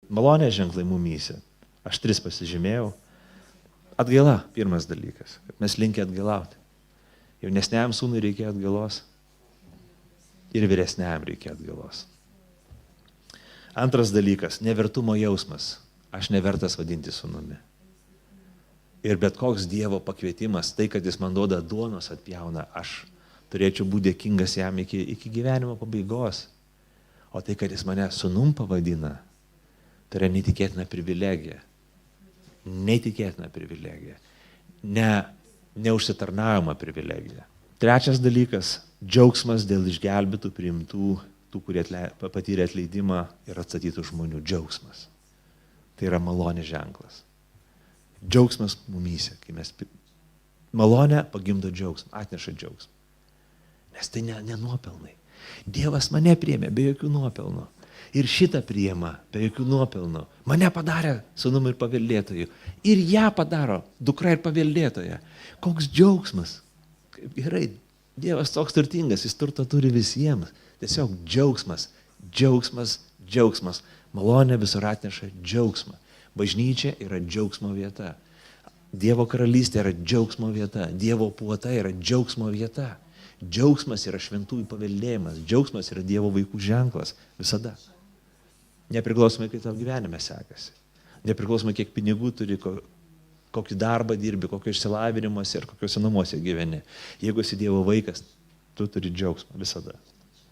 Malonės ženklai mumyse. Aš 3 pasižymėjau. Atgaila, pirmas dalykas, kad mes linkę atgailauti. Jaunesniam sūnui reikia atgailos ir vyresniam reikia atgailos. Antras dalykas, nevertumo jausmas. Aš nevertas vadinti sūnumi. Ir bet koks Dievo pakvietimas, tai, kad jis man duoda duonos atpjauna, aš turėčiau būti dėkingas jam iki gyvenimo pabaigos. O tai, kad jis mane sūnum pavadina, tai yra neįtikėtina privilegija. Neįtikėtina privilegija. Neužsitarnaujama privilegija. Trečias dalykas, džiaugsmas dėl išgelbėtų, priimtų, tų, kurie patyrė atleidimą ir atstatytų žmonių. Džiaugsmas. Tai yra malonės ženklas. Džiaugsmas mumyse, kai mes malonę pagimdo džiaugsmą, atneša džiaugsmą. Nes tai nenuopelnai. Dievas mane priėmė be jokių nuopelnų. Ir šitą priėma be jokių nuopelnų. Mane padarė sūnumi ir paveldėtoju. Ir ją padaro dukra ir paveldėtoja. Koks džiaugsmas. Kaip gerai. Dievas toks turtingas, jis turto turi visiems. Tiesiog džiaugsmas, džiaugsmas, džiaugsmas. Malonė visur atneša džiaugsmą. Bažnyčia yra džiaugsmo vieta. Dievo karalystė yra džiaugsmo vieta. Dievo puota yra džiaugsmo vieta. Džiaugsmas yra šventųjų paveldėjimas. Džiaugsmas yra Dievo vaikų ženklas. Visada. Nepriklausomai, kaip tavo gyvenime sekasi. Nepriklausomai, kiek pinigų turi, kokį darbą dirbi, kokio išsilavinimuose ir kokiuose namuose gyveni. Jeigu esi Dievo vaikas, tu turi džiaugsmą visada.